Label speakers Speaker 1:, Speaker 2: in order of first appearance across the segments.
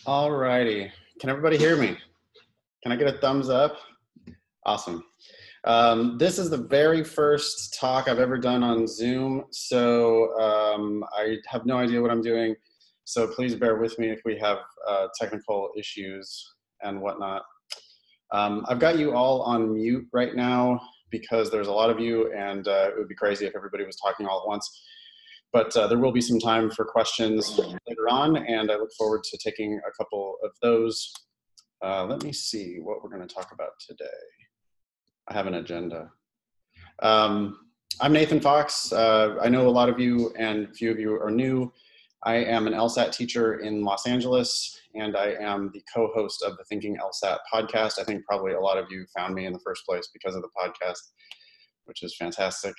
Speaker 1: All righty. Can everybody hear me? Can I get a thumbs up? Awesome. This is the very first talk I've ever done on Zoom, so I have no idea what I'm doing. So please bear with me if we have technical issues and whatnot. I've got you all on mute right now because there's a lot of you, and it would be crazy if everybody was talking all at once. But there will be some time for questions later on, and I look forward to taking a couple of those. Let me see what we're going to talk about today. I have an agenda. I'm Nathan Fox. I know a lot of you and a few of you are new. I am an LSAT teacher in Los Angeles, and I am the co-host of the Thinking LSAT podcast. I think probably a lot of you found me in the first place because of the podcast, which is fantastic.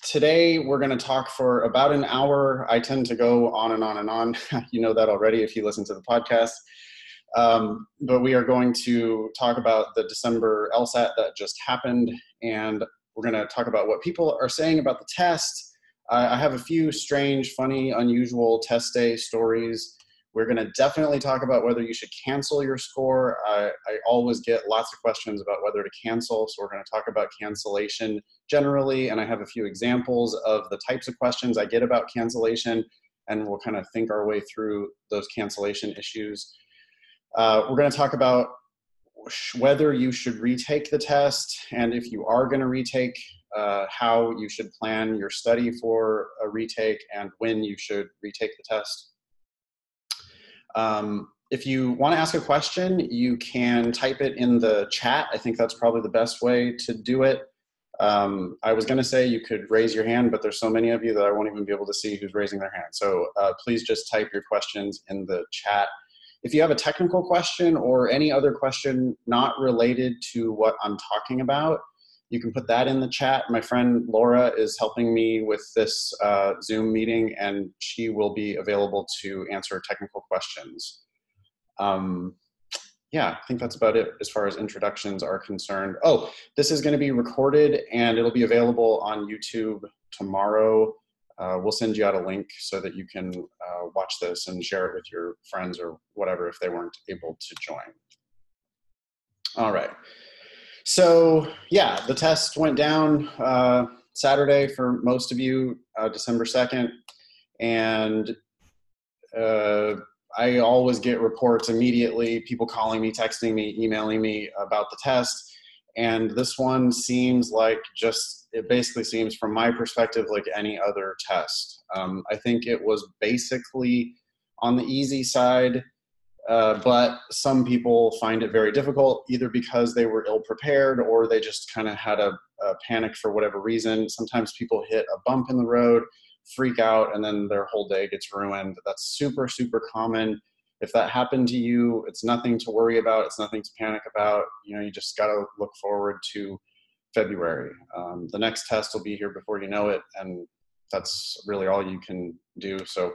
Speaker 1: Today, we're going to talk for about an hour. I tend to go on and on and on. You know that already if you listen to the podcast. But we are going to talk about the December LSAT that just happened, and we're going to talk about what people are saying about the test. I have a few strange, funny, unusual test day stories. We're going to definitely talk about whether you should cancel your score. I always get lots of questions about whether to cancel, so we're going to talk about cancellation generally, and I have a few examples of the types of questions I get about cancellation, and we'll kind of think our way through those cancellation issues. We're going to talk about whether you should retake the test, and if you are going to retake, how you should plan your study for a retake and when you should retake the test. If you want to ask a question, you can type it in the chat. I think that's probably the best way to do it. I was going to say you could raise your hand, but there's so many of you that I won't even be able to see who's raising their hand. So please just type your questions in the chat. If you have a technical question or any other question not related to what I'm talking about, you can put that in the chat. My friend Laura is helping me with this Zoom meeting, and she will be available to answer technical questions. Yeah, I think that's about it as far as introductions are concerned. Oh, this is going to be recorded, and it'll be available on YouTube tomorrow. We'll send you out a link so that you can watch this and share it with your friends or whatever if they weren't able to join. All right. So yeah, the test went down Saturday for most of you, December 2nd. And I always get reports immediately, people calling me, texting me, emailing me about the test. And this one seems like it basically seems from my perspective like any other test. I think it was basically on the easy side. But some people find it very difficult, either because they were ill prepared or they just kind of had a panic for whatever reason. Sometimes people hit a bump in the road, freak out, and then their whole day gets ruined. That's super, super common. If that happened to you, it's nothing to worry about. It's nothing to panic about. You know, you just got to look forward to February. The next test will be here before you know it, and that's really all you can do. So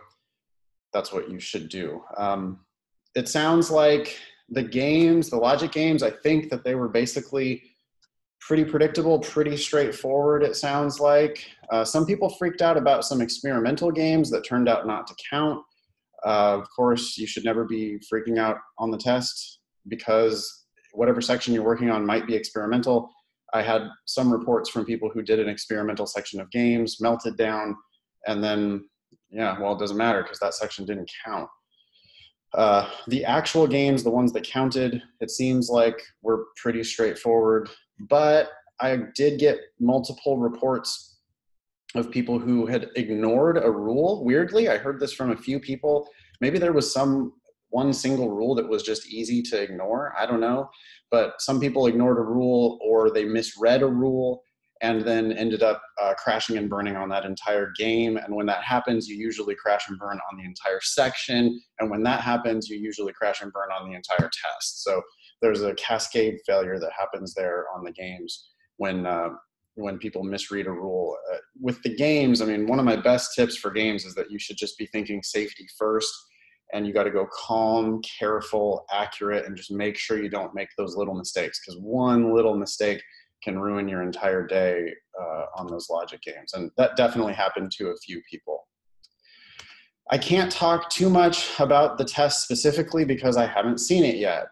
Speaker 1: that's what you should do. It sounds like the logic games, I think that they were basically pretty predictable, pretty straightforward, it sounds like. Some people freaked out about some experimental games that turned out not to count. Of course, you should never be freaking out on the test because whatever section you're working on might be experimental. I had some reports from people who did an experimental section of games, melted down, and then, yeah, well, it doesn't matter because that section didn't count. The actual games, the ones that counted, it seems like were pretty straightforward, but I did get multiple reports of people who had ignored a rule. Weirdly, I heard this from a few people. Maybe there was one single rule that was just easy to ignore. I don't know, but some people ignored a rule or they misread a rule and then ended up crashing and burning on that entire game. And when that happens, you usually crash and burn on the entire section. And when that happens, you usually crash and burn on the entire test. So there's a cascade failure that happens there on the games when people misread a rule. With the games, I mean, one of my best tips for games is that you should just be thinking safety first. And you got to go calm, careful, accurate, and just make sure you don't make those little mistakes, because one little mistake can ruin your entire day on those logic games. And that definitely happened to a few people. I can't talk too much about the test specifically because I haven't seen it yet.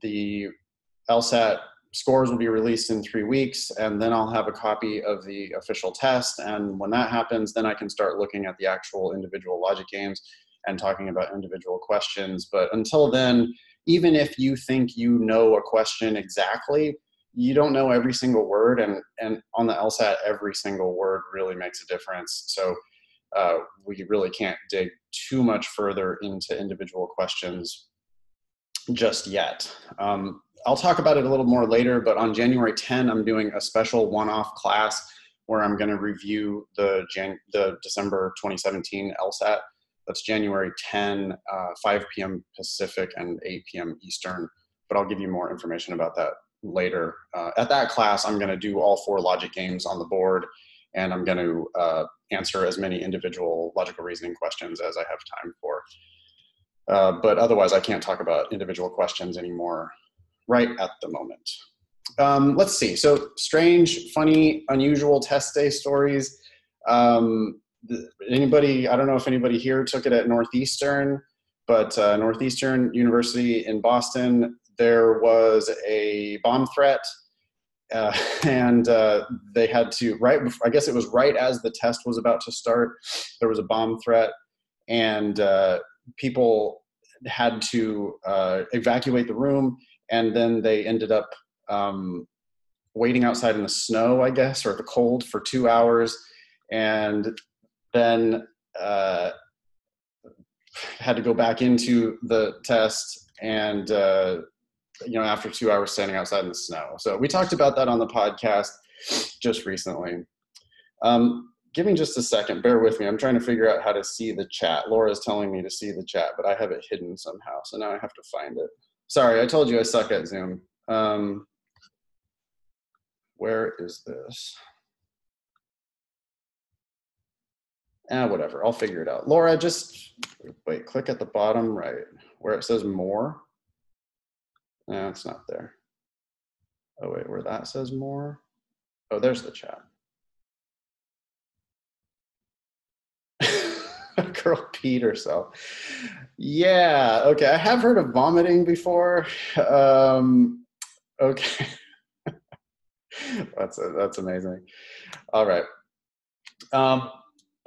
Speaker 1: The LSAT scores will be released in 3 weeks, and then I'll have a copy of the official test. And when that happens, then I can start looking at the actual individual logic games and talking about individual questions. But until then, even if you think you know a question exactly, you don't know every single word. And on the LSAT, every single word really makes a difference. So we really can't dig too much further into individual questions just yet. I'll talk about it a little more later, but on January 10, I'm doing a special one-off class where I'm going to review the December 2017 LSAT. That's January 10, 5 p.m. Pacific and 8 p.m. Eastern, but I'll give you more information about that later. At that class, I'm going to do all 4 logic games on the board, and I'm going to answer as many individual logical reasoning questions as I have time for. But otherwise, I can't talk about individual questions anymore right at the moment. Let's see. So strange, funny, unusual test day stories. Anybody, I don't know if anybody here took it at Northeastern, but Northeastern University in Boston, there was a bomb threat. And they had to, I guess it was right as the test was about to start, there was a bomb threat, and people had to evacuate the room, and then they ended up waiting outside in the snow, I guess, or the cold for 2 hours, and then had to go back into the test, and after 2 hours standing outside in the snow. So we talked about that on the podcast just recently. Give me just a second, bear with me. I'm trying to figure out how to see the chat. Laura's telling me to see the chat, but I have it hidden somehow. So now I have to find it. Sorry, I told you I suck at Zoom. Where is this? Whatever, I'll figure it out. Laura, just wait, click at the bottom right where it says more. No, it's not there. Oh wait, where that says more? Oh, there's the chat. Girl peed herself. Yeah, okay, I have heard of vomiting before. Okay. That's amazing. All right.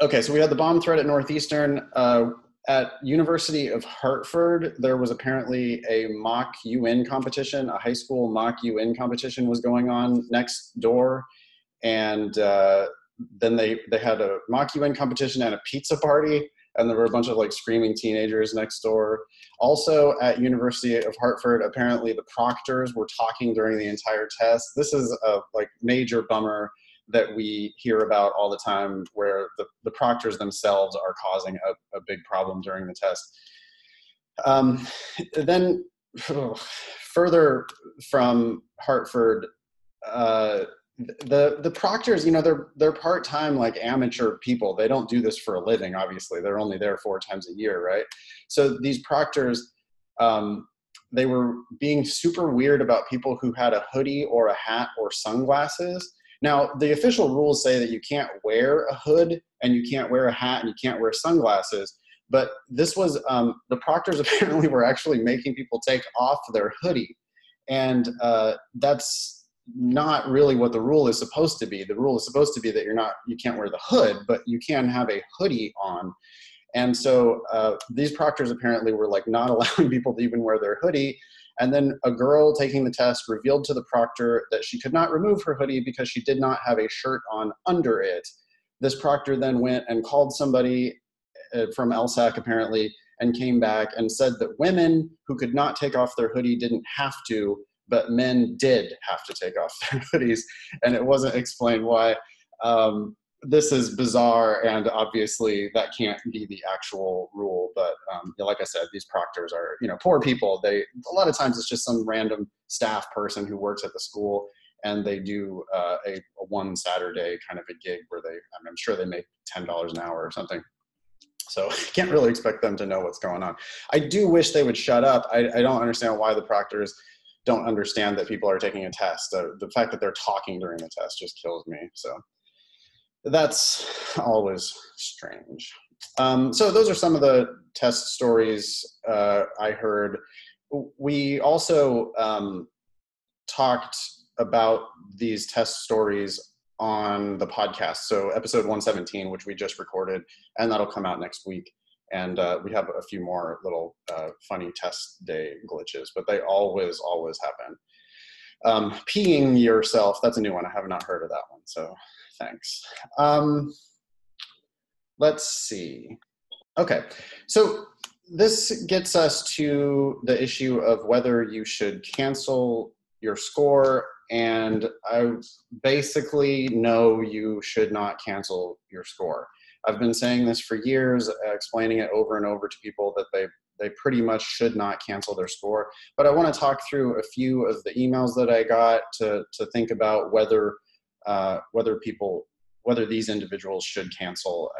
Speaker 1: Okay, so we had the bomb threat at Northeastern. At University of Hartford, there was apparently a mock UN competition, a high school mock UN competition was going on next door. And then they had a mock UN competition and a pizza party, and there were a bunch of like screaming teenagers next door. Also at University of Hartford, apparently the proctors were talking during the entire test. This is a like major bummer that we hear about all the time, where the proctors themselves are causing a big problem during the test. Then further from Hartford, the proctors, they're part-time, like amateur people. They don't do this for a living, obviously. They're only there 4 times a year, right? So these proctors, they were being super weird about people who had a hoodie or a hat or sunglasses. Now, the official rules say that you can't wear a hood and you can't wear a hat and you can't wear sunglasses. But this was, the proctors apparently were actually making people take off their hoodie. And that's not really what the rule is supposed to be. The rule is supposed to be that you can't wear the hood, but you can have a hoodie on. And so these proctors apparently were like not allowing people to even wear their hoodie. And then a girl taking the test revealed to the proctor that she could not remove her hoodie because she did not have a shirt on under it. This proctor then went and called somebody from LSAC apparently, and came back and said that women who could not take off their hoodie didn't have to, but men did have to take off their hoodies, and it wasn't explained why. This is bizarre, and obviously that can't be the actual rule, but like I said, these proctors are, poor people. A lot of times it's just some random staff person who works at the school, and they do a one Saturday kind of a gig where I'm sure they make $10 an hour or something. So I can't really expect them to know what's going on. I do wish they would shut up. I don't understand why the proctors don't understand that people are taking a test. The fact that they're talking during the test just kills me. So that's always strange. So those are some of the test stories I heard. We also talked about these test stories on the podcast. So episode 117, which we just recorded, and that'll come out next week. And we have a few more little funny test day glitches, but they always happen. Peeing yourself, that's a new one. I have not heard of that one, so thanks. Let's see. Okay, so this gets us to the issue of whether you should cancel your score, and I basically know you should not cancel your score. I've been saying this for years, explaining it over and over to people that they pretty much should not cancel their score. But I want to talk through a few of the emails that I got to think about whether these individuals should cancel.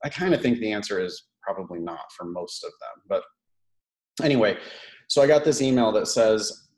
Speaker 1: I kind of think the answer is probably not for most of them. But anyway, so I got this email that says,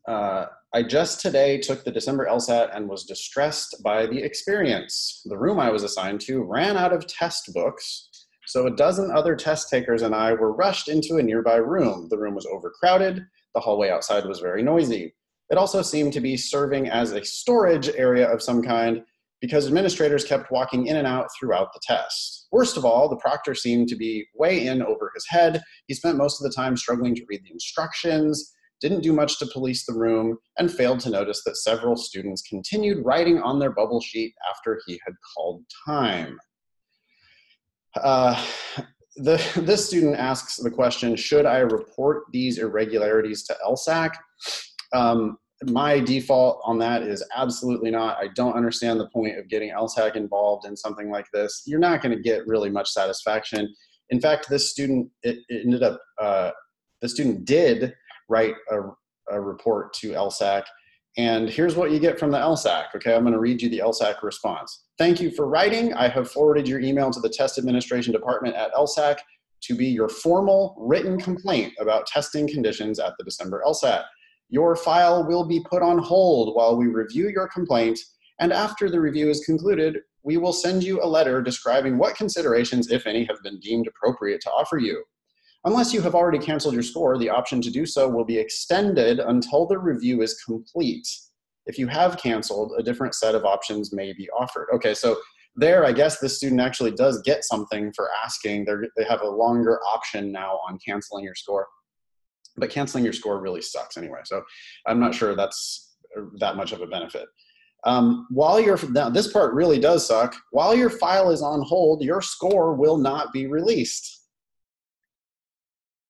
Speaker 1: I just today took the December LSAT and was distressed by the experience. The room I was assigned to ran out of test books, so a dozen other test takers and I were rushed into a nearby room. The room was overcrowded. The hallway outside was very noisy. It also seemed to be serving as a storage area of some kind because administrators kept walking in and out throughout the test. Worst of all, the proctor seemed to be way in over his head. He spent most of the time struggling to read the instructions, didn't do much to police the room, and failed to notice that several students continued writing on their bubble sheet after he had called time. This student asks the question, should I report these irregularities to LSAC? My default on that is absolutely not. I don't understand the point of getting LSAC involved in something like this. You're not going to get really much satisfaction. In fact, this student, the student did write a report to LSAC, and here's what you get from the LSAC. Okay, I'm going to read you the LSAC response. Thank you for writing. I have forwarded your email to the test administration department at LSAC to be your formal written complaint about testing conditions at the December LSAT. Your file will be put on hold while we review your complaint, and after the review is concluded, we will send you a letter describing what considerations, if any, have been deemed appropriate to offer you. Unless you have already canceled your score, the option to do so will be extended until the review is complete. If you have canceled, a different set of options may be offered. Okay, so there, I guess this student actually does get something for asking. They have a longer option now on canceling your score. But canceling your score really sucks anyway, so I'm not sure that's that much of a benefit. Now this part really does suck. While your file is on hold, your score will not be released.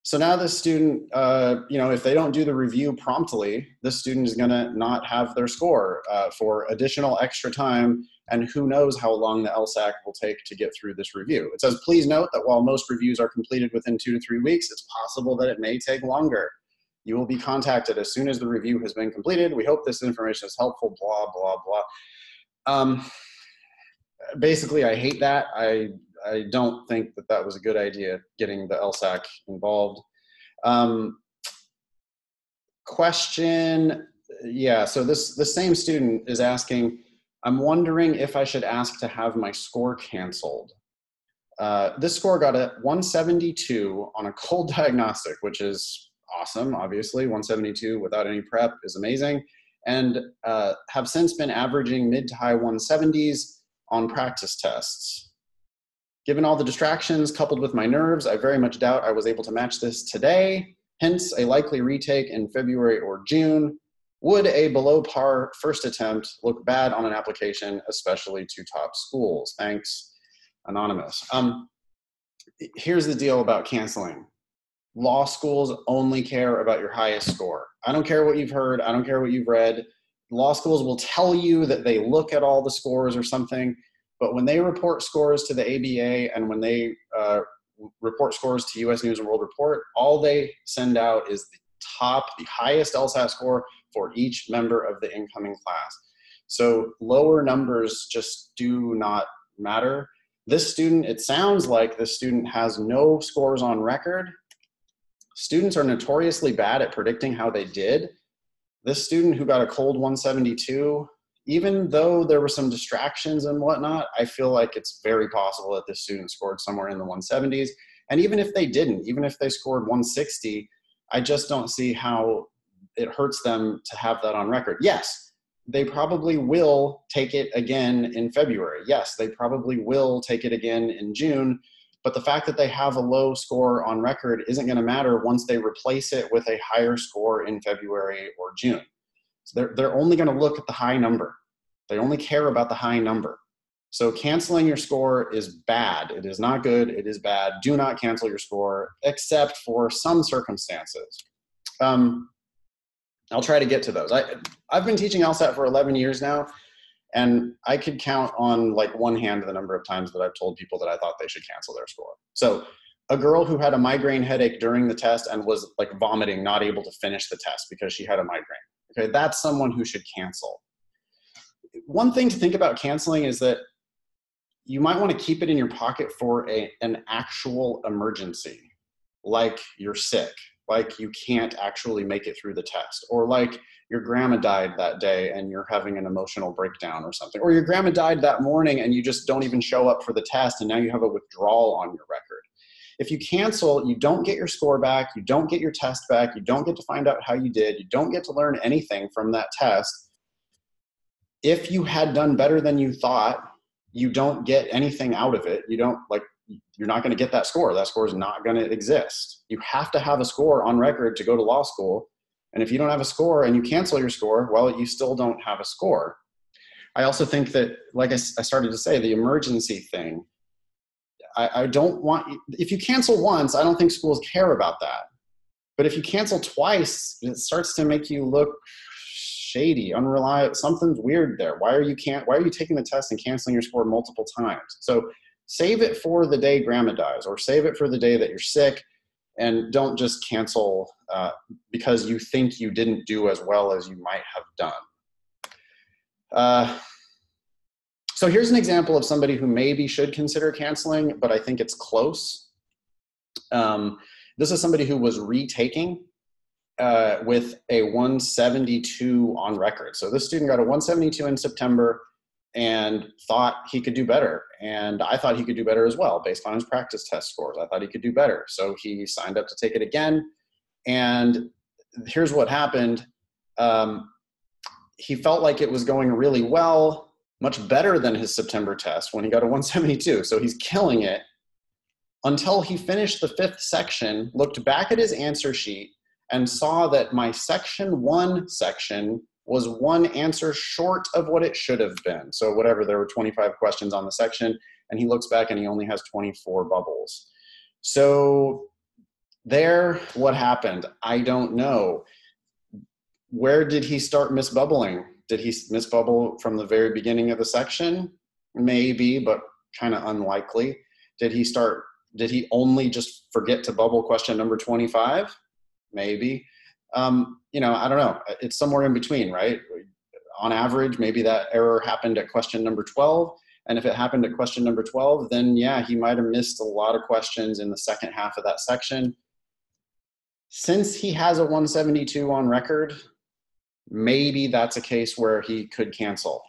Speaker 1: So now this student, if they don't do the review promptly, this student is going to not have their score for additional extra time, and who knows how long the LSAC will take to get through this review. It says, please note that while most reviews are completed within 2 to 3 weeks, it's possible that it may take longer. You will be contacted as soon as the review has been completed. We hope this information is helpful, blah, blah, blah. Basically, I hate that. I don't think that that was a good idea, getting the LSAC involved. Question, yeah, so the same student is asking, I'm wondering if I should ask to have my score canceled. This score got a 172 on a cold diagnostic, which is awesome, obviously. 172 without any prep is amazing, and have since been averaging mid to high 170s on practice tests. Given all the distractions coupled with my nerves, I very much doubt I was able to match this today, hence a likely retake in February or June. Would a below par first attempt look bad on an application, especially to top schools? Thanks, Anonymous. Here's the deal about canceling. Law schools only care about your highest score. I don't care what you've heard. I don't care what you've read. Law schools will tell you that they look at all the scores or something, but when they report scores to the ABA and when they report scores to US News and World Report, all they send out is the highest LSAT score for each member of the incoming class. So lower numbers just do not matter. This student, it sounds like this student has no scores on record. Students are notoriously bad at predicting how they did. This student who got a cold 172, even though there were some distractions and whatnot, I feel like it's very possible that this student scored somewhere in the 170s. And even if they didn't, even if they scored 160, I just don't see how it hurts them to have that on record. Yes, they probably will take it again in February. Yes, they probably will take it again in June. But the fact that they have a low score on record isn't going to matter once they replace it with a higher score in February or June. So they're only going to look at the high number. They only care about the high number. So canceling your score is bad. It is not good. It is bad. Do not cancel your score, except for some circumstances. I'll try to get to those. I've been teaching LSAT for 11 years now, and I could count on like one hand the number of times that I've told people that I thought they should cancel their score. So a girl who had a migraine headache during the test and was like vomiting, not able to finish the test because she had a migraine. Okay, that's someone who should cancel. One thing to think about canceling is that you might want to keep it in your pocket for an actual emergency, like you're sick, like you can't actually make it through the test, or like your grandma died that day and you're having an emotional breakdown or something, or your grandma died that morning and you just don't even show up for the test and now you have a withdrawal on your record. If you cancel, you don't get your score back, you don't get your test back, you don't get to find out how you did, you don't get to learn anything from that test. If you had done better than you thought, you don't get anything out of it. You're not going to get that score. That score is not going to exist. You have to have a score on record to go to law school. And if you don't have a score and you cancel your score, well, you still don't have a score. I also think that, like I started to say, the emergency thing, I don't want, if you cancel once, I don't think schools care about that. But if you cancel twice, it starts to make you look shady, unreliable, something's weird there. Why are you taking the test and canceling your score multiple times? So save it for the day grandma dies, or save it for the day that you're sick, and don't just cancel because you think you didn't do as well as you might have done. So here's an example of somebody who maybe should consider canceling, but I think it's close. This is somebody who was retaking with a 172 on record. So this student got a 172 in September and thought he could do better. And I thought he could do better as well based on his practice test scores. I thought he could do better. So he signed up to take it again. And here's what happened. He felt like it was going really well, much better than his September test when he got a 172. So he's killing it until he finished the 5th section, looked back at his answer sheet, and saw that my section 1 section was one answer short of what it should have been. So whatever, there were 25 questions on the section, and he looks back and he only has 24 bubbles. So there, what happened? I don't know. Where did he start misbubbling? Did he misbubble from the very beginning of the section? Maybe, but kind of unlikely. Did he only just forget to bubble question number 25? Maybe. I don't know. It's somewhere in between, right? On average, maybe that error happened at question number 12. And if it happened at question number 12, then yeah, he might have missed a lot of questions in the second half of that section. Since he has a 172 on record, maybe that's a case where he could cancel.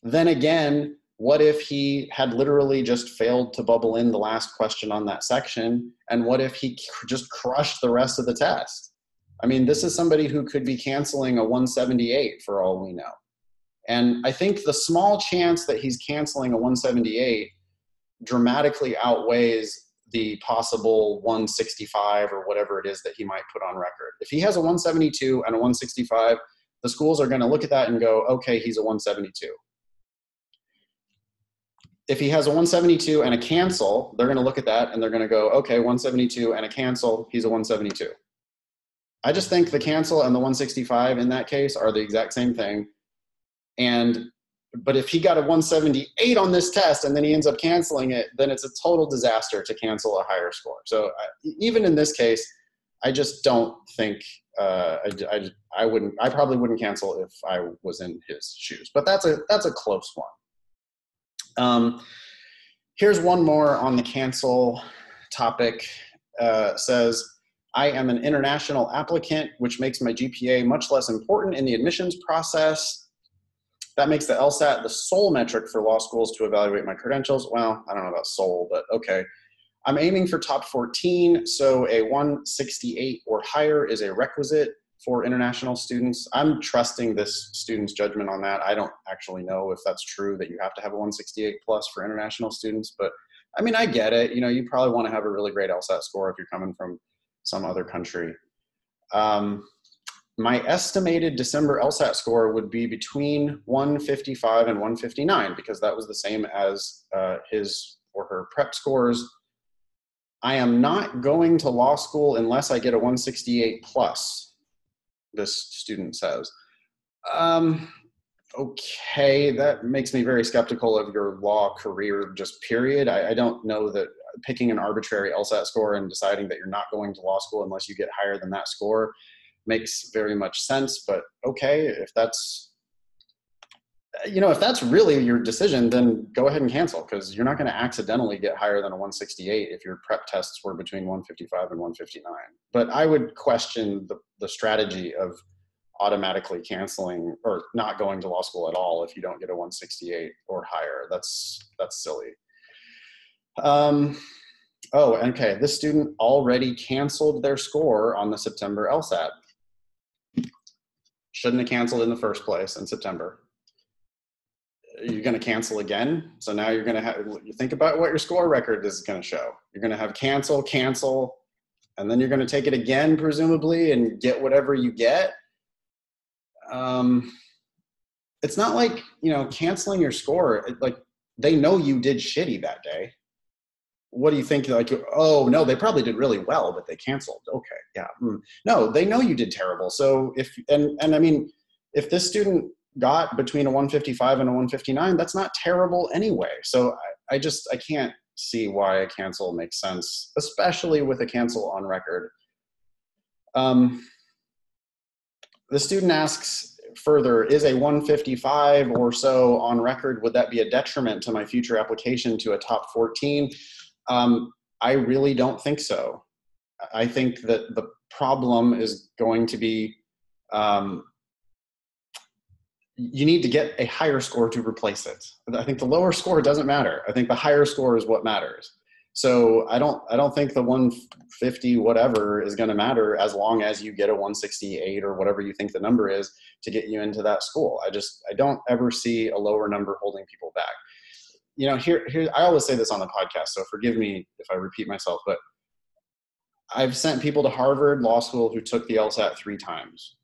Speaker 1: Then again, what if he had literally just failed to bubble in the last question on that section? And what if he just crushed the rest of the test? I mean, this is somebody who could be canceling a 178 for all we know. And I think the small chance that he's canceling a 178 dramatically outweighs the possible 165 or whatever it is that he might put on record. If he has a 172 and a 165, the schools are going to look at that and go, okay, he's a 172. If he has a 172 and a cancel, they're going to look at that and they're going to go, okay, 172 and a cancel, he's a 172. I just think the cancel and the 165 in that case are the exact same thing. But if he got a 178 on this test and then he ends up canceling it, then it's a total disaster to cancel a higher score. So even in this case, I just don't think, I probably wouldn't cancel if I was in his shoes, but that's a close one. Here's one more on the cancel topic. Says, I am an international applicant, which makes my GPA much less important in the admissions process. That makes the LSAT the sole metric for law schools to evaluate my credentials. Well, I don't know about sole, but okay. I'm aiming for top 14, so a 168 or higher is a requisite for international students. I'm trusting this student's judgment on that. I don't actually know if that's true that you have to have a 168 plus for international students, but I mean, I get it. You know, you probably want to have a really great LSAT score if you're coming from some other country. My estimated December LSAT score would be between 155 and 159 because that was the same as his or her prep scores. I am not going to law school unless I get a 168 plus, this student says. Okay, that makes me very skeptical of your law career, just period. I don't know that picking an arbitrary LSAT score and deciding that you're not going to law school unless you get higher than that score makes very much sense, but okay, if that's, you know, if that's really your decision, then go ahead and cancel because you're not going to accidentally get higher than a 168 if your prep tests were between 155 and 159. But I would question the strategy of automatically canceling or not going to law school at all if you don't get a 168 or higher. That's silly. Oh, okay. This student already canceled their score on the September LSAT. Shouldn't have canceled in the first place in September. You're going to cancel again. So now you're going to have, you think about what your score record is going to show. You're going to have cancel, and then you're going to take it again, presumably, and get whatever you get. It's not like, you know, canceling your score, like they know you did shitty that day. What do you think? Like, oh no, they probably did really well, but they canceled. Okay. Yeah. No, they know you did terrible. So and I mean, if this student got between a 155 and a 159, that's not terrible anyway. So I can't see why a cancel makes sense, especially with a cancel on record. The student asks further, is a 155 or so on record, would that be a detriment to my future application to a top 14? I really don't think so. I think that the problem is going to be, you need to get a higher score to replace it. I think the lower score doesn't matter. I think the higher score is what matters. So I don't think the 150 whatever is going to matter as long as you get a 168 or whatever you think the number is to get you into that school. I don't ever see a lower number holding people back. You know, here I always say this on the podcast, so forgive me if I repeat myself, but I've sent people to Harvard Law School who took the LSAT 3 times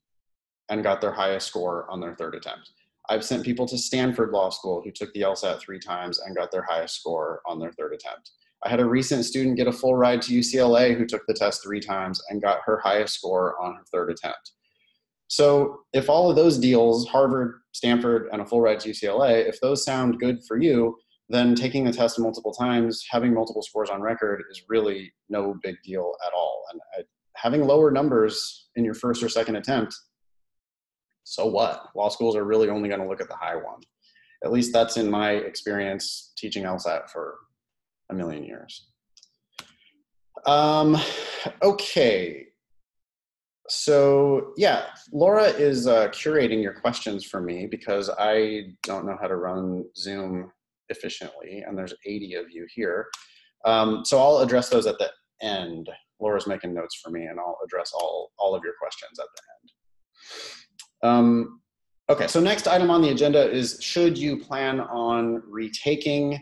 Speaker 1: and got their highest score on their 3rd attempt. I've sent people to Stanford Law School who took the LSAT 3 times and got their highest score on their 3rd attempt. I had a recent student get a full ride to UCLA who took the test 3 times and got her highest score on her 3rd attempt. So if all of those deals, Harvard, Stanford, and a full ride to UCLA, if those sound good for you, then taking the test multiple times, having multiple scores on record is really no big deal at all. And having lower numbers in your 1st or 2nd attempt, so what? Law schools are really only going to look at the high one. At least that's in my experience teaching LSAT for a million years. Okay. So yeah, Laura is curating your questions for me because I don't know how to run Zoom efficiently, and there's 80 of you here. So I'll address those at the end. Laura's making notes for me, and I'll address all of your questions at the end. Okay, so next item on the agenda is, should you plan on retaking?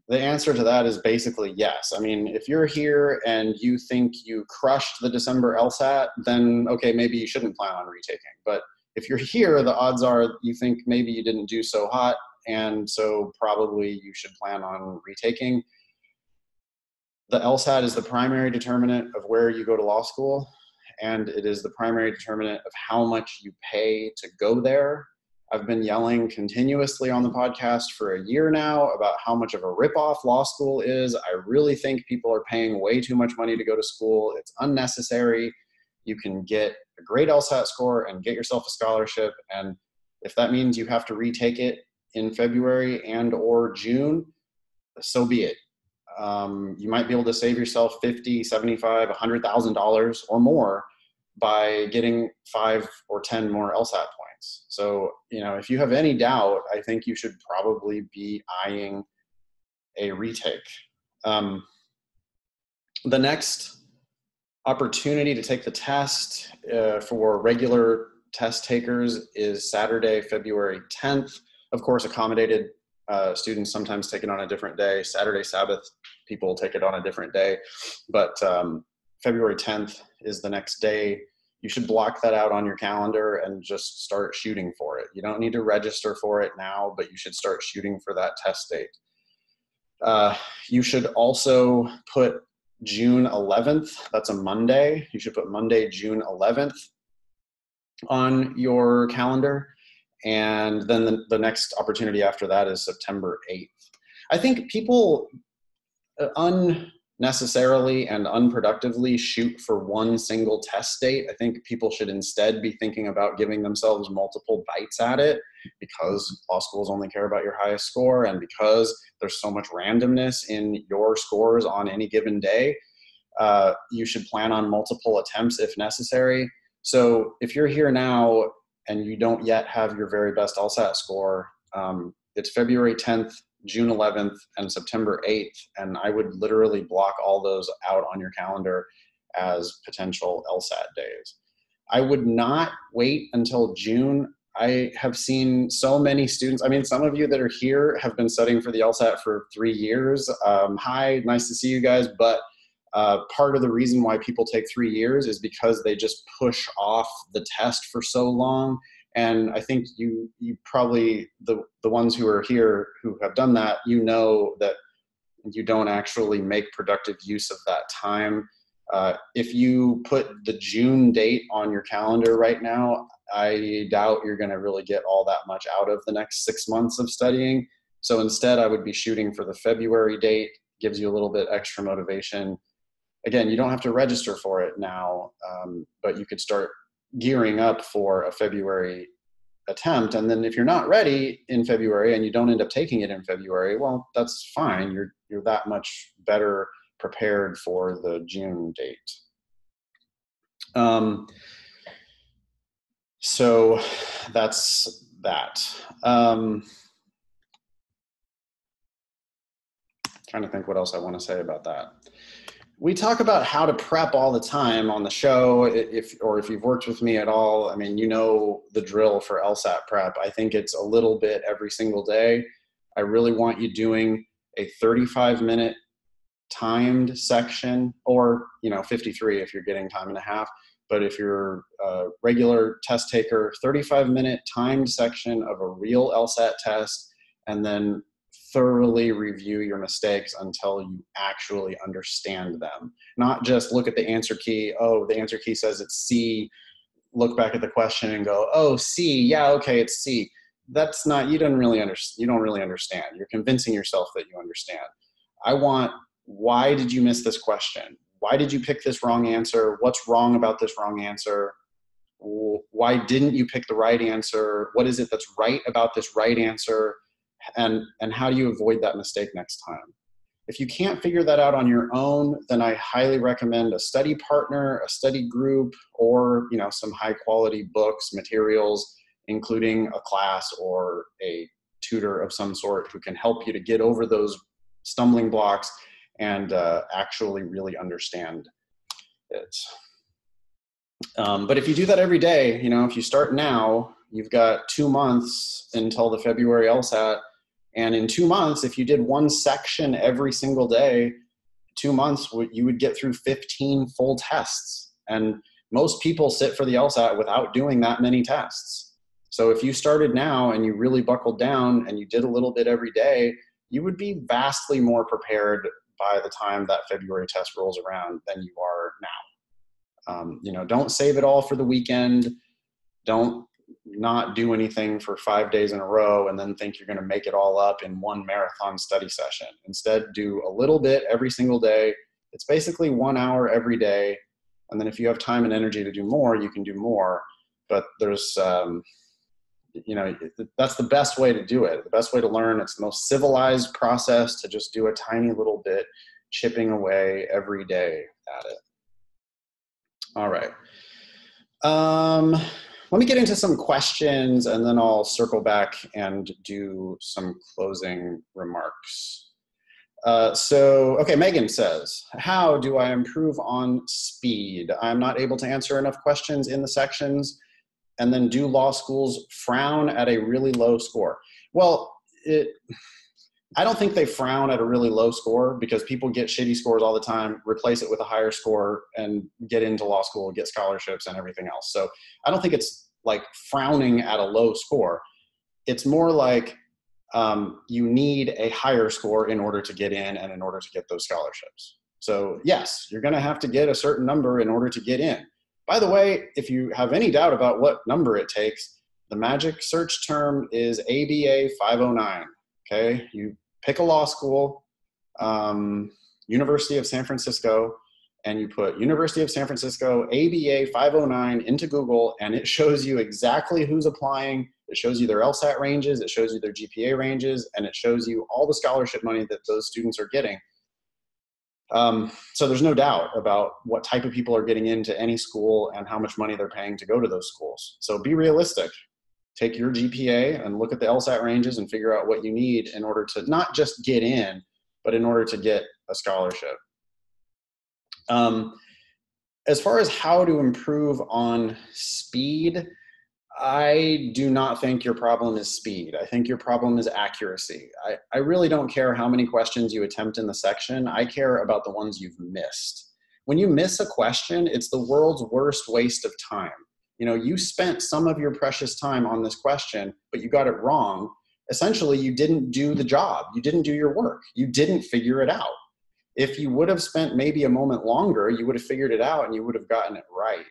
Speaker 1: The answer to that is basically yes. I mean, if you're here and you think you crushed the December LSAT, then okay, maybe you shouldn't plan on retaking. But if you're here, the odds are you think maybe you didn't do so hot, and so probably you should plan on retaking. The LSAT is the primary determinant of where you go to law school, and it is the primary determinant of how much you pay to go there. I've been yelling continuously on the podcast for a year now about how much of a ripoff law school is. I really think people are paying way too much money to go to school. It's unnecessary. You can get a great LSAT score and get yourself a scholarship, and if that means you have to retake it in February and or June, so be it. You might be able to save yourself $50, $75, $100,000 or more by getting 5 or 10 more LSAT points. things. So, you know, if you have any doubt, I think you should probably be eyeing a retake. The next opportunity to take the test for regular test takers is Saturday, February 10th. Of course, accommodated students sometimes take it on a different day. Saturday, Sabbath, people take it on a different day. But February 10th is the next day. You should block that out on your calendar and just start shooting for it. You don't need to register for it now, but you should start shooting for that test date. You should also put June 11th. That's a Monday. You should put Monday, June 11th on your calendar. And then the next opportunity after that is September 8th. I think people unnecessarily and unproductively shoot for one single test date. I think people should instead be thinking about giving themselves multiple bites at it, because law schools only care about your highest score, and because there's so much randomness in your scores on any given day. You should plan on multiple attempts if necessary. So if you're here now and you don't yet have your very best LSAT score, it's February 10th, June 11th, and September 8th. And I would literally block all those out on your calendar as potential LSAT days. I would not wait until June. I have seen so many students. I mean, some of you that are here have been studying for the LSAT for 3 years. Hi, nice to see you guys. But part of the reason why people take 3 years is because they just push off the test for so long. And I think you probably, the ones who are here who have done that, you know that you don't actually make productive use of that time. If you put the June date on your calendar right now, I doubt you're going to really get all that much out of the next 6 months of studying. So instead, I would be shooting for the February date. Gives you a little bit extra motivation. Again, you don't have to register for it now, but you could start gearing up for a February attempt. And then if you're not ready in February and you don't end up taking it in February, well, that's fine. You're that much better prepared for the June date. So that's that. Trying to think what else I want to say about that. We talk about how to prep all the time on the show. If you've worked with me at all, I mean, you know the drill for LSAT prep. I think it's a little bit every single day. I really want you doing a 35-minute timed section, or 53 if you're getting time and a half. But if you're a regular test taker, 35-minute timed section of a real LSAT test, and then thoroughly review your mistakes until you actually understand them. Not just look at the answer key. Oh, the answer key says it's C. Look back at the question and go, oh, C. Yeah, okay, it's C. That's not. You don't really understand. You're convincing yourself that you understand. I want. Why did you miss this question? Why did you pick this wrong answer? What's wrong about this wrong answer? Why didn't you pick the right answer? What is it that's right about this right answer? And how do you avoid that mistake next time? If you can't figure that out on your own, then I highly recommend a study partner, a study group, or some high quality books, materials, including a class or a tutor of some sort who can help you to get over those stumbling blocks and actually really understand it. But if you do that every day, if you start now, you've got 2 months until the February LSAT. And in 2 months, if you did one section every single day, 2 months, you would get through 15 full tests. And most people sit for the LSAT without doing that many tests. So if you started now and you really buckled down and you did a little bit every day, you would be vastly more prepared by the time that February test rolls around than you are now. Don't save it all for the weekend. Don't not do anything for 5 days in a row and then think you're going to make it all up in one marathon study session. Instead, do a little bit every single day. It's basically 1 hour every day. And then if you have time and energy to do more, you can do more. But there's, that's the best way to do it. The best way to learn. It's the most civilized process to just do a tiny little bit, chipping away every day at it. All right. let me get into some questions and then I'll circle back and do some closing remarks. Okay, Megan says, how do I improve on speed? I'm not able to answer enough questions in the sections, and then do law schools frown at a really low score? Well, I don't think they frown at a really low score, because people get shitty scores all the time, replace it with a higher score, and get into law school, get scholarships and everything else. So I don't think it's like frowning at a low score. It's more like you need a higher score in order to get in and in order to get those scholarships. So yes, you're gonna have to get a certain number in order to get in. By the way, if you have any doubt about what number it takes, the magic search term is ABA 509. Okay, you pick a law school, University of San Francisco, and you put University of San Francisco ABA 509 into Google, and it shows you exactly who's applying. It shows you their LSAT ranges, it shows you their GPA ranges, and it shows you all the scholarship money that those students are getting. So there's no doubt about what type of people are getting into any school and how much money they're paying to go to those schools. So be realistic. Take your GPA and look at the LSAT ranges and figure out what you need in order to not just get in, but in order to get a scholarship. As far as how to improve on speed, I do not think your problem is speed. I think your problem is accuracy. I really don't care how many questions you attempt in the section. I care about the ones you've missed. When you miss a question, it's the world's worst waste of time. You know, you spent some of your precious time on this question, but you got it wrong. Essentially, you didn't do the job. You didn't do your work. You didn't figure it out. If you would have spent maybe a moment longer, you would have figured it out and you would have gotten it right.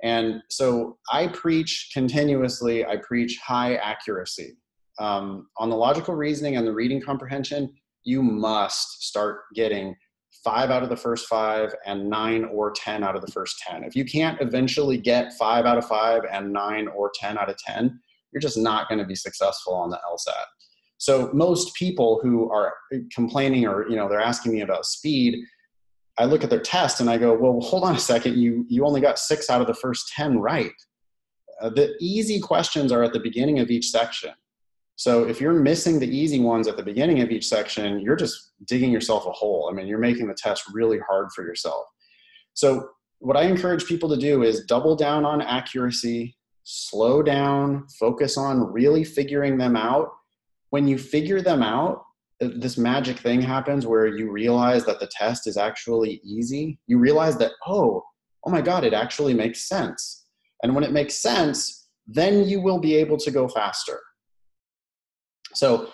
Speaker 1: And so I preach continuously, I preach high accuracy. On the logical reasoning and the reading comprehension, you must start getting 5 out of the first 5 and 9 or 10 out of the first 10. If you can't eventually get 5 out of 5 and 9 or 10 out of 10, you're just not going to be successful on the LSAT. So most people who are complaining or, you know, they're asking me about speed, I look at their test and I go, well, hold on a second. You only got 6 out of the first 10 right. The easy questions are at the beginning of each section. So if you're missing the easy ones at the beginning of each section, you're just digging yourself a hole. I mean, you're making the test really hard for yourself. So what I encourage people to do is double down on accuracy, slow down, focus on really figuring them out. When you figure them out, this magic thing happens where you realize that the test is actually easy. You realize that, oh my God, it actually makes sense. And when it makes sense, then you will be able to go faster. So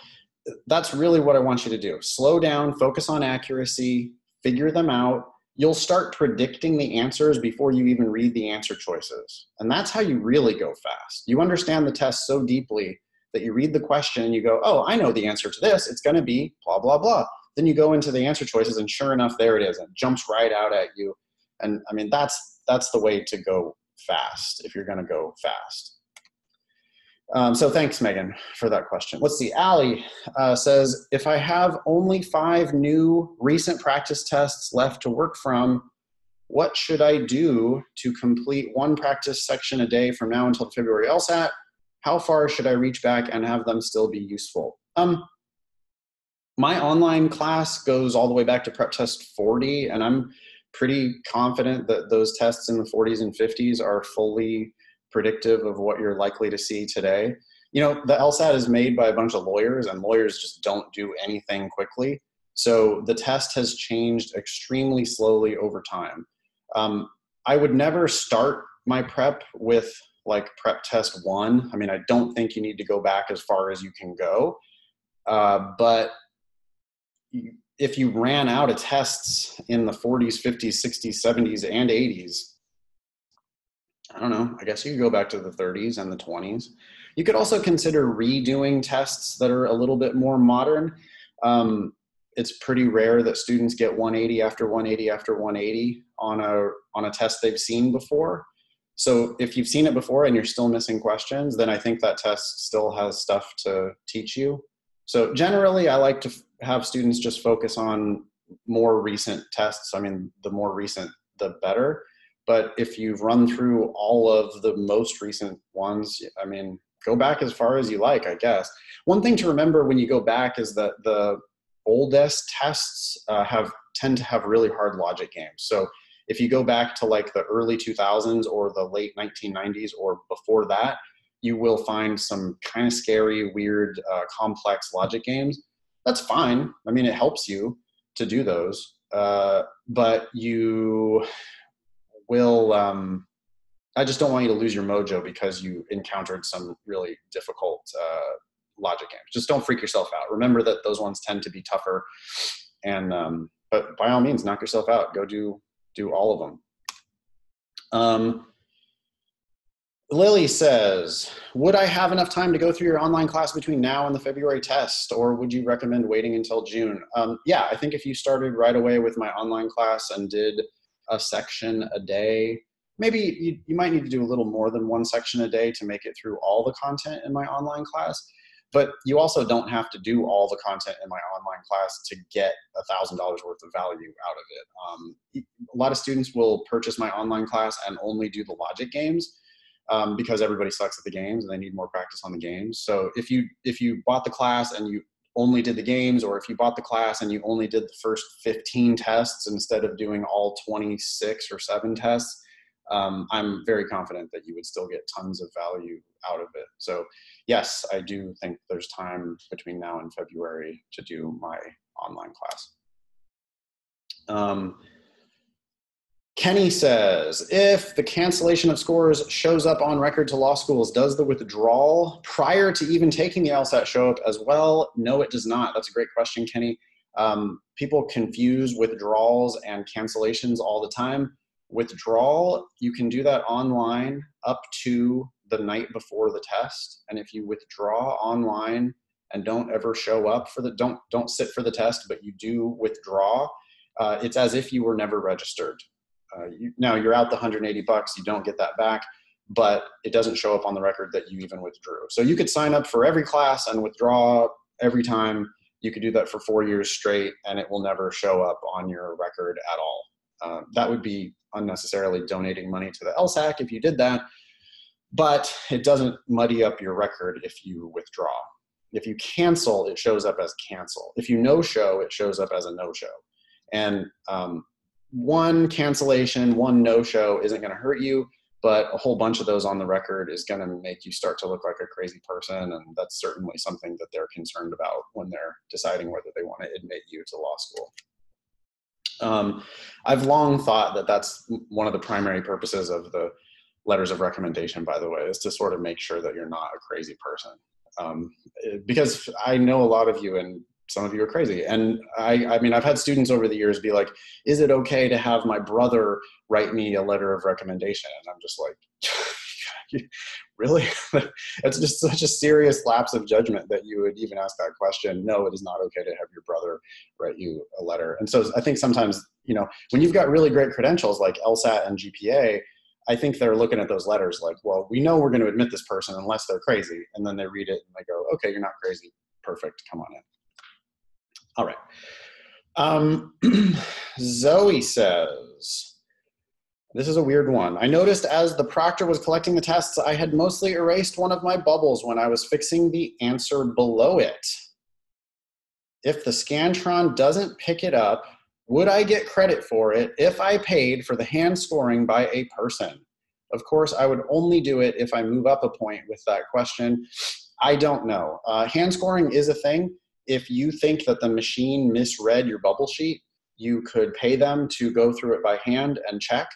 Speaker 1: that's really what I want you to do. Slow down, focus on accuracy, figure them out. You'll start predicting the answers before you even read the answer choices. And that's how you really go fast. You understand the test so deeply that you read the question and you go, oh, I know the answer to this. It's going to be blah, blah, blah. Then you go into the answer choices and sure enough, there it is. And it jumps right out at you. And I mean, that's the way to go fast if you're going to go fast. So thanks, Megan, for that question. Let's see. Allie says, if I have only 5 new recent practice tests left to work from, what should I do to complete 1 practice section a day from now until February LSAT? How far should I reach back and have them still be useful? My online class goes all the way back to prep test 40, and I'm pretty confident that those tests in the 40s and 50s are fully predictive of what you're likely to see today. You know, the LSAT is made by a bunch of lawyers, and lawyers just don't do anything quickly. So the test has changed extremely slowly over time. I would never start my prep with like prep test 1. I mean, I don't think you need to go back as far as you can go. But if you ran out of tests in the 40s, 50s, 60s, 70s, and 80s, I don't know, I guess you could go back to the 30s and the 20s. You could also consider redoing tests that are a little bit more modern. It's pretty rare that students get 180 after 180 after 180 on a test they've seen before. So if you've seen it before and you're still missing questions, then I think that test still has stuff to teach you. So generally, I like to have students just focus on more recent tests. I mean, the more recent, the better. But if you've run through all of the most recent ones, I mean, go back as far as you like, I guess. One thing to remember when you go back is that the oldest tests tend to have really hard logic games. So if you go back to like the early 2000s or the late 1990s or before that, you will find some kind of scary, weird, complex logic games. That's fine. I mean, it helps you to do those, but you will, I just don't want you to lose your mojo because you encountered some really difficult logic games. Just don't freak yourself out. Remember that those ones tend to be tougher, and but by all means, knock yourself out. Go do all of them. Lily says, would I have enough time to go through your online class between now and the February test, or would you recommend waiting until June? Yeah, I think if you started right away with my online class and did a section a day, maybe you might need to do a little more than one section a day to make it through all the content in my online class. But you also don't have to do all the content in my online class to get $1,000 worth of value out of it. A lot of students will purchase my online class and only do the logic games because everybody sucks at the games and they need more practice on the games. So if you bought the class and you only did the games, or if you bought the class and you only did the first 15 tests instead of doing all 26 or 7 tests, I'm very confident that you would still get tons of value out of it. So yes, I do think there's time between now and February to do my online class. Kenny says, if the cancellation of scores shows up on record to law schools, does the withdrawal prior to even taking the LSAT show up as well? No, it does not. That's a great question, Kenny. People confuse withdrawals and cancellations all the time. Withdrawal, you can do that online up to the night before the test. And if you withdraw online and don't ever show up for the, don't sit for the test, but you do withdraw, it's as if you were never registered. Now you're out the $180, you don't get that back, but it doesn't show up on the record that you even withdrew. So you could sign up for every class and withdraw every time. You could do that for 4 years straight and it will never show up on your record at all. That would be unnecessarily donating money to the LSAC if you did that, but it doesn't muddy up your record if you withdraw. If you cancel, it shows up as cancel. If you no-show, it shows up as a no-show. And one cancellation, one no-show isn't going to hurt you, but a whole bunch of those on the record is going to make you start to look like a crazy person, and that's certainly something that they're concerned about when they're deciding whether they want to admit you to law school. I've long thought that that's one of the primary purposes of the letters of recommendation, by the way, is to sort of make sure that you're not a crazy person. Because I know a lot of you, and some of you are crazy. And I mean, I've had students over the years be like, is it okay to have my brother write me a letter of recommendation? And I'm just like, really? It's just such a serious lapse of judgment that you would even ask that question. No, it is not okay to have your brother write you a letter. And so I think sometimes, you know, when you've got really great credentials like LSAT and GPA, I think they're looking at those letters like, well, we know we're going to admit this person unless they're crazy. And then they read it and they go, okay, you're not crazy. Perfect. Come on in. All right. Zoe says, this is a weird one. I noticed as the proctor was collecting the tests, I had mostly erased one of my bubbles when I was fixing the answer below it. If the Scantron doesn't pick it up, would I get credit for it if I paid for the hand scoring by a person? Of course, I would only do it if I move up a point with that question. I don't know. Hand scoring is a thing. If you think that the machine misread your bubble sheet, you could pay them to go through it by hand and check.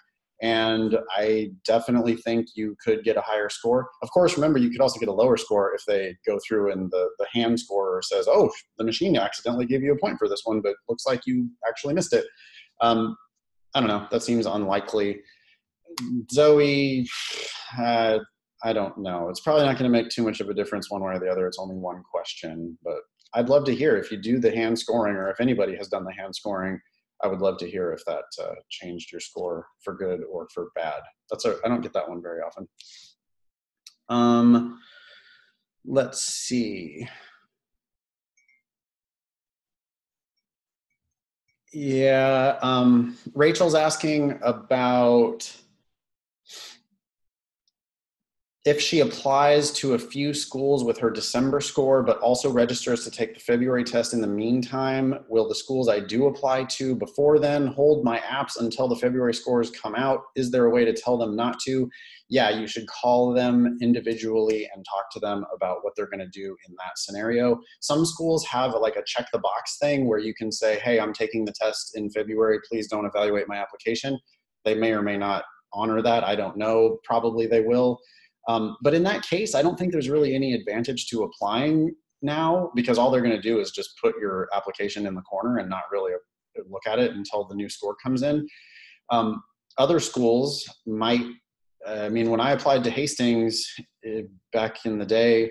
Speaker 1: And I definitely think you could get a higher score. Of course, remember, you could also get a lower score if they go through and the hand scorer says, oh, the machine accidentally gave you a point for this one, but looks like you actually missed it. I don't know. That seems unlikely. Zoe, I don't know. It's probably not going to make too much of a difference one way or the other. It's only one question, but I'd love to hear if you do the hand scoring, or if anybody has done the hand scoring. I would love to hear if that changed your score for good or for bad. I don't get that one very often. Let's see. Yeah, Rachel's asking about if she applies to a few schools with her December score, but also registers to take the February test in the meantime, will the schools I do apply to before then hold my apps until the February scores come out? Is there a way to tell them not to? Yeah, you should call them individually and talk to them about what they're going to do in that scenario. Some schools have like a check the box thing where you can say, hey, I'm taking the test in February. Please don't evaluate my application. They may or may not honor that. I don't know. Probably they will. But in that case, I don't think there's really any advantage to applying now, because all they're going to do is just put your application in the corner and not really look at it until the new score comes in. Other schools might, I mean, when I applied to Hastings back in the day,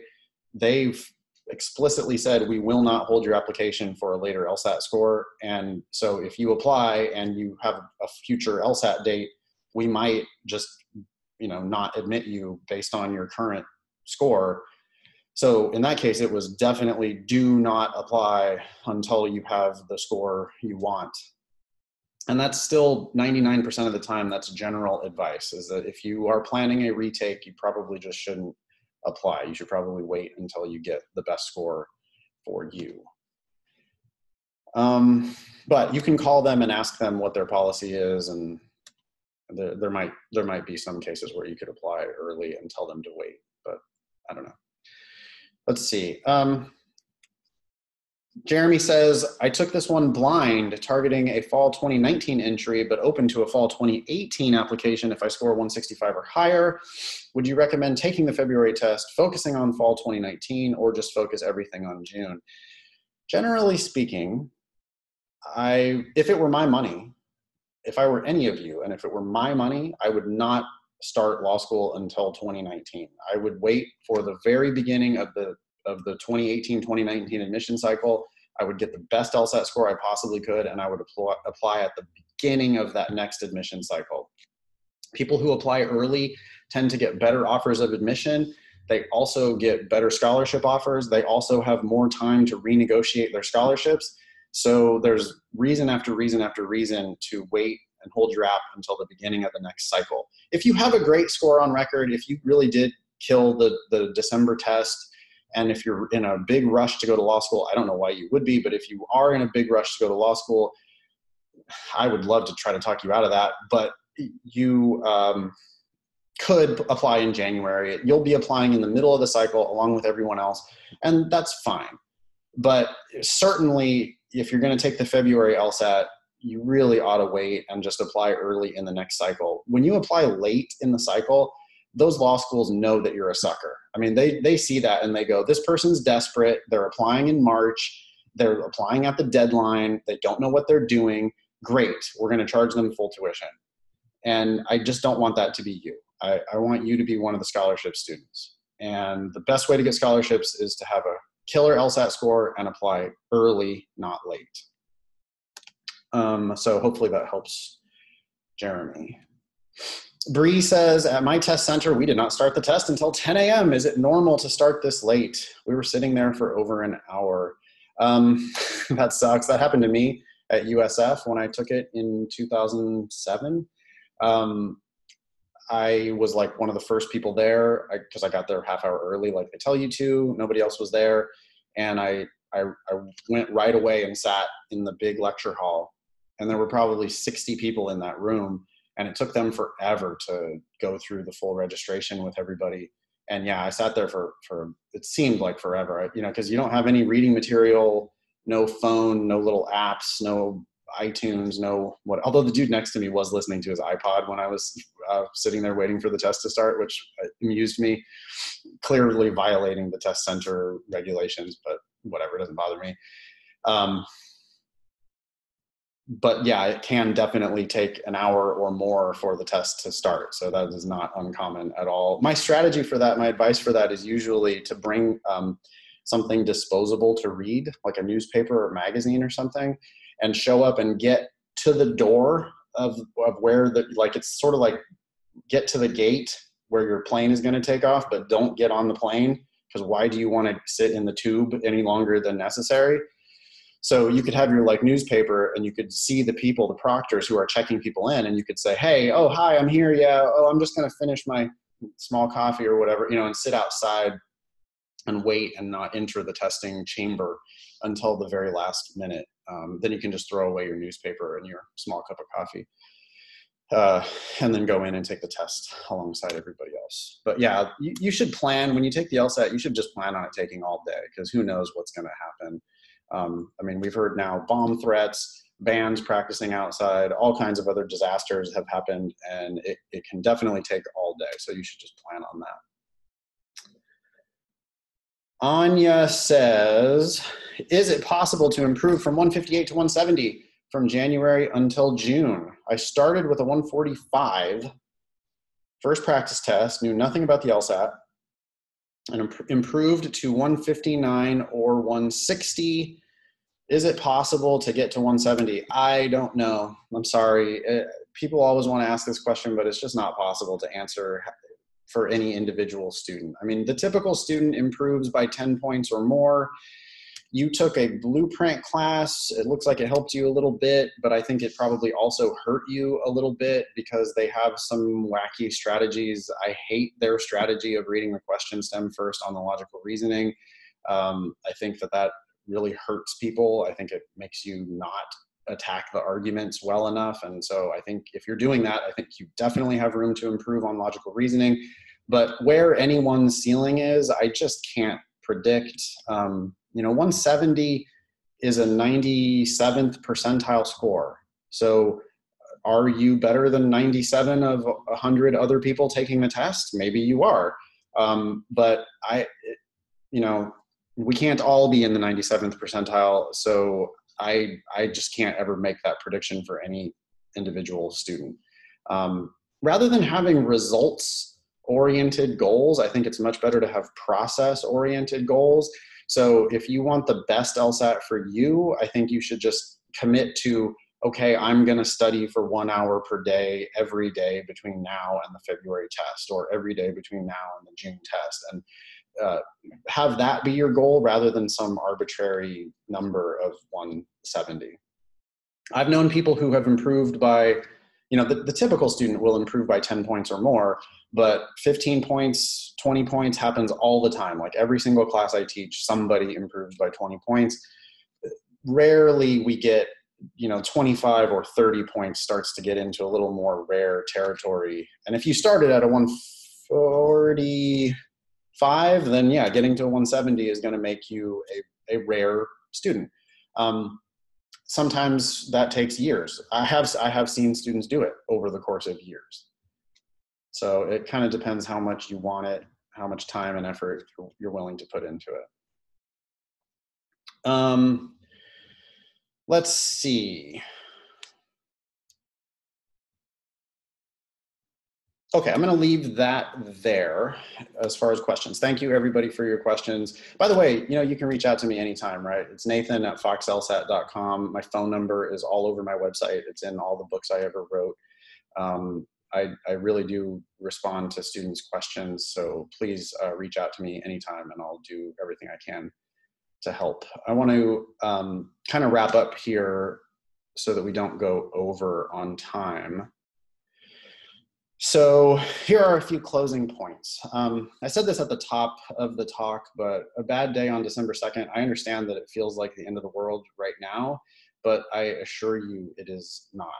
Speaker 1: they've explicitly said, we will not hold your application for a later LSAT score. And so if you apply and you have a future LSAT date, we might just not admit you based on your current score. So in that case, it was definitely do not apply until you have the score you want. And that's still 99% of the time, that's general advice, is that if you are planning a retake, you probably just shouldn't apply. You should probably wait until you get the best score for you. But you can call them and ask them what their policy is, and there might be some cases where you could apply early and tell them to wait, but I don't know. Let's see. Jeremy says, I took this one blind, targeting a fall 2019 entry, but open to a fall 2018 application if I score 165 or higher. Would you recommend taking the February test, focusing on fall 2019, or just focus everything on June? Generally speaking, if it were my money, if I were any of you, and if it were my money, I would not start law school until 2019. I would wait for the very beginning of the 2018-2019 admission cycle. I would get the best LSAT score I possibly could, and I would apply at the beginning of that next admission cycle. People who apply early tend to get better offers of admission. They also get better scholarship offers. They also have more time to renegotiate their scholarships. So there's reason after reason after reason to wait and hold your app until the beginning of the next cycle. If you have a great score on record, if you really did kill the December test, and if you're in a big rush to go to law school, I don't know why you would be, but if you are in a big rush to go to law school, I would love to try to talk you out of that, but you could apply in January. You'll be applying in the middle of the cycle along with everyone else, and that's fine. But certainly, if you're going to take the February LSAT, you really ought to wait and just apply early in the next cycle. When you apply late in the cycle, those law schools know that you're a sucker. I mean, they see that and they go, this person's desperate. They're applying in March. They're applying at the deadline. They don't know what they're doing. Great. We're going to charge them full tuition. And I just don't want that to be you. I want you to be one of the scholarship students. And the best way to get scholarships is to have a killer LSAT score and apply early, not late. So hopefully that helps Jeremy. Bree says, at my test center, we did not start the test until 10 a.m. Is it normal to start this late? We were sitting there for over an hour. That sucks. That happened to me at USF when I took it in 2007. I was like one of the first people there because I got there half hour early, like they tell you to. Nobody else was there. And I went right away and sat in the big lecture hall. And there were probably 60 people in that room. And it took them forever to go through the full registration with everybody. And yeah, I sat there for it seemed like forever, because you don't have any reading material, no phone, no little apps, no iTunes, no what. Although the dude next to me was listening to his iPod when I was sitting there waiting for the test to start, which amused me, clearly violating the test center regulations, but whatever, it doesn't bother me. But yeah, it can definitely take an hour or more for the test to start. So that is not uncommon at all. My strategy for that, my advice for that is usually to bring something disposable to read, like a newspaper or magazine or something, and show up and get to the door of where it's sort of like get to the gate where your plane is going to take off, but don't get on the plane, because why do you want to sit in the tube any longer than necessary? So you could have your newspaper and you could see the people, the proctors who are checking people in, and you could say, hey, oh, hi, I'm here. Yeah. Oh, I'm just going to finish my small coffee or whatever, you know, and sit outside and wait and not enter the testing chamber until the very last minute. Then you can just throw away your newspaper and your small cup of coffee. And then go in and take the test alongside everybody else. But yeah, you should plan, when you take the LSAT, you should just plan on it taking all day, because who knows what's going to happen. I mean, we've heard now bomb threats, bans practicing outside, all kinds of other disasters have happened, and it can definitely take all day. So you should just plan on that. Anya says, is it possible to improve from 158 to 170 from January until June? I started with a 145, first practice test, knew nothing about the LSAT, and improved to 159 or 160. Is it possible to get to 170? I don't know. I'm sorry. People always want to ask this question, but it's just not possible to answer for any individual student. I mean, the typical student improves by 10 points or more. You took a blueprint class. It looks like it helped you a little bit, but I think it probably also hurt you a little bit because they have some wacky strategies. I hate their strategy of reading the question stem first on the logical reasoning. I think that really hurts people. I think it makes you not attack the arguments well enough. And so I think if you're doing that, I think you definitely have room to improve on logical reasoning. But where anyone's ceiling is, I just can't predict. 170 is a 97th percentile score. So are you better than 97 of 100 other people taking the test? Maybe you are. But we can't all be in the 97th percentile. So I just can't ever make that prediction for any individual student. Rather than having results-oriented goals, I think it's much better to have process-oriented goals. So if you want the best LSAT for you, I think you should just commit to, okay, I'm going to study for 1 hour per day, every day between now and the February test, or every day between now and the June test. And have that be your goal rather than some arbitrary number of 170. I've known people who have improved by, the typical student will improve by 10 points or more, but 15 points, 20 points happens all the time. Like every single class I teach, somebody improves by 20 points. Rarely we get, 25 or 30 points starts to get into a little more rare territory. And if you started at a 145, then yeah, getting to a 170 is going to make you a rare student. Sometimes that takes years. I have seen students do it over the course of years. So it kind of depends how much you want it, how much time and effort you're willing to put into it. Let's see. Okay, I'm going to leave that there as far as questions. Thank you, everybody, for your questions. By the way, you can reach out to me anytime, right? It's nathan@foxlsat.com. My phone number is all over my website. It's in all the books I ever wrote. I really do respond to students' questions, so please reach out to me anytime, and I'll do everything I can to help. I want to kind of wrap up here so that we don't go over on time. So here are a few closing points. I said this at the top of the talk, but a bad day on December 2nd, I understand that it feels like the end of the world right now, but I assure you it is not.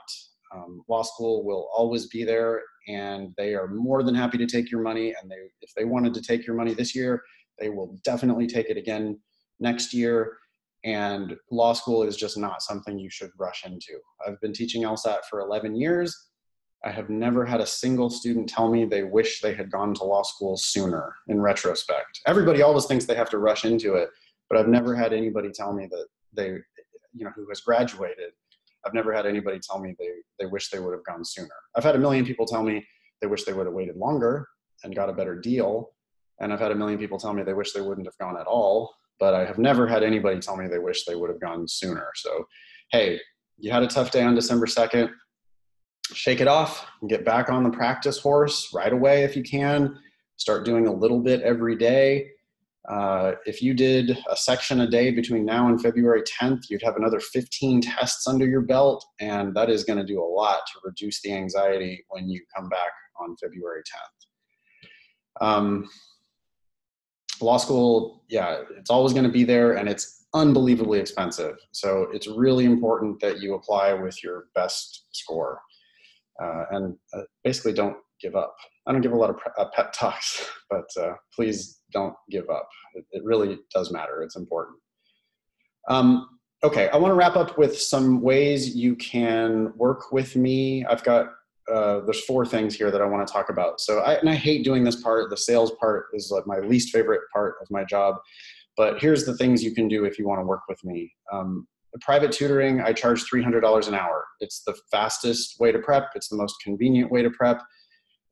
Speaker 1: Law school will always be there, and they are more than happy to take your money. And if they wanted to take your money this year, they will definitely take it again next year. And law school is just not something you should rush into. I've been teaching LSAT for 11 years. I have never had a single student tell me they wish they had gone to law school sooner in retrospect. Everybody always thinks they have to rush into it, but I've never had anybody tell me that they, who has graduated, I've never had anybody tell me they wish they would have gone sooner. I've had a million people tell me they wish they would have waited longer and got a better deal. And I've had a million people tell me they wish they wouldn't have gone at all, but I have never had anybody tell me they wish they would have gone sooner. So, hey, you had a tough day on December 2nd. Shake it off and get back on the practice horse right away if you can. Start doing a little bit every day. If you did a section a day between now and February 10th, you'd have another 15 tests under your belt, and that is going to do a lot to reduce the anxiety when you come back on February 10th. Law school, yeah, it's always going to be there, and it's unbelievably expensive. So it's really important that you apply with your best score, and basically don't give up. I don't give a lot of pep talks, but please don't give up. It really does matter. It's important. Okay, I want to wrap up with some ways you can work with me. I've got, there's 4 things here that I want to talk about. So I hate doing this part. The sales part is like my least favorite part of my job. But here's the things you can do if you want to work with me. Private tutoring, I charge $300 an hour. It's the fastest way to prep. It's the most convenient way to prep.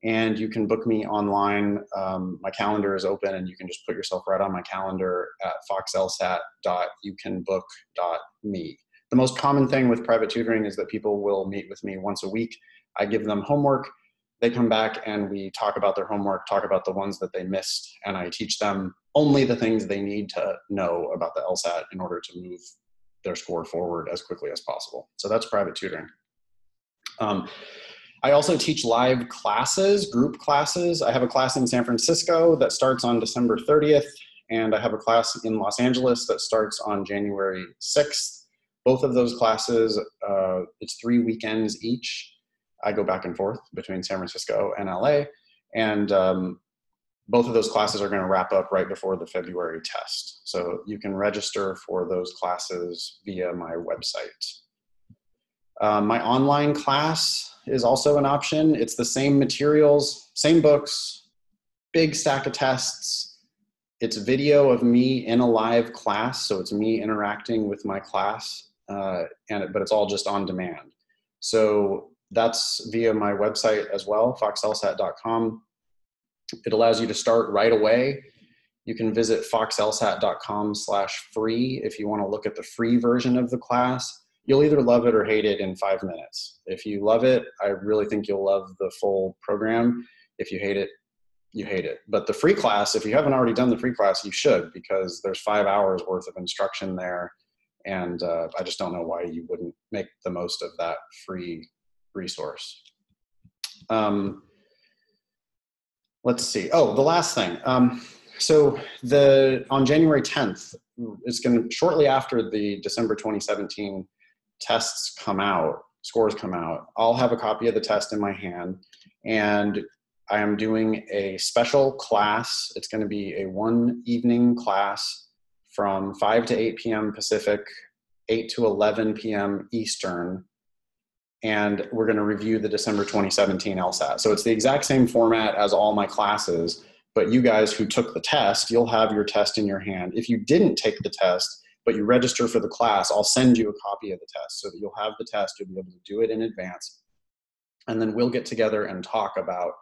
Speaker 1: And you can book me online. My calendar is open, and you can just put yourself right on my calendar at foxlsat.youcanbook.me. The most common thing with private tutoring is that people will meet with me once a week. I give them homework. They come back and we talk about their homework, talk about the ones that they missed, and I teach them only the things they need to know about the LSAT in order to move their score forward as quickly as possible. So that's private tutoring. I also teach live classes, group classes. I have a class in San Francisco that starts on December 30th, and I have a class in Los Angeles that starts on January 6th. Both of those classes, it's 3 weekends each. I go back and forth between San Francisco and LA, and both of those classes are going to wrap up right before the February test. So you can register for those classes via my website. My online class is also an option. It's the same materials, same books, big stack of tests. It's video of me in a live class, so it's me interacting with my class, but it's all just on demand. So that's via my website as well, foxlsat.com. It allows you to start right away. You can visit foxlsat.com/free if you want to look at the free version of the class. You'll either love it or hate it in 5 minutes. If you love it, I really think you'll love the full program. If you hate it, you hate it. But the free class, if you haven't already done the free class, you should, because there's 5 hours worth of instruction there. And I just don't know why you wouldn't make the most of that free resource. Let's see. Oh, the last thing. So on January 10th, it's going to, shortly after the December 2017 tests come out, scores come out, I'll have a copy of the test in my hand, and I am doing a special class. It's going to be a 1 evening class from 5 to 8 p.m. Pacific, 8 to 11 p.m. Eastern, and we're going to review the December 2017 LSAT. So it's the exact same format as all my classes, but you guys who took the test, you'll have your test in your hand. If you didn't take the test, but you register for the class, I'll send you a copy of the test so that you'll have the test, you'll be able to do it in advance, and then we'll get together and talk about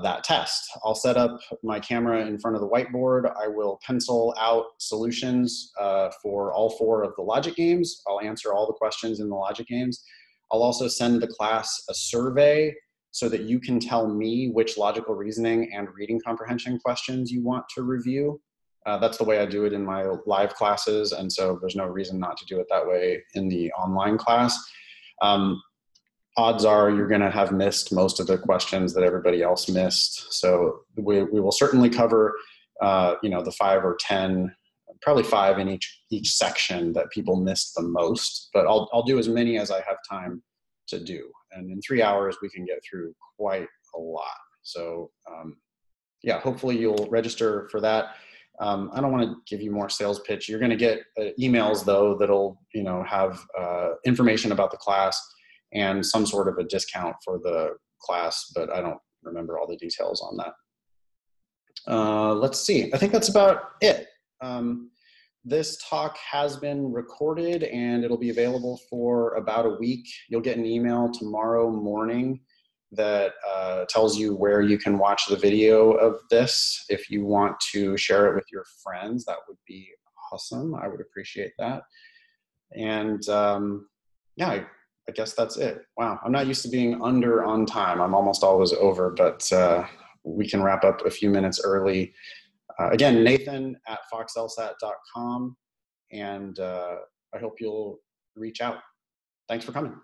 Speaker 1: that test. I'll set up my camera in front of the whiteboard. I will pencil out solutions for all 4 of the logic games. I'll answer all the questions in the logic games. I'll also send the class a survey so that you can tell me which logical reasoning and reading comprehension questions you want to review. That's the way I do it in my live classes, and so there's no reason not to do it that way in the online class. Odds are you're going to have missed most of the questions that everybody else missed, so we will certainly cover the 5 or 10, probably 5 in each section that people missed the most, but I'll do as many as I have time to do. And in 3 hours, we can get through quite a lot. So yeah, hopefully you'll register for that. I don't want to give you more sales pitch. You're going to get emails though that'll have information about the class and some sort of a discount for the class, but I don't remember all the details on that. Let's see. I think that's about it. This talk has been recorded and it'll be available for about a week. You'll get an email tomorrow morning that tells you where you can watch the video of this. If you want to share it with your friends, that would be awesome. I would appreciate that. And yeah, I guess that's it. Wow, I'm not used to being under on time. I'm almost always over, but we can wrap up a few minutes early. Again, Nathan at foxlsat.com, and I hope you'll reach out. Thanks for coming.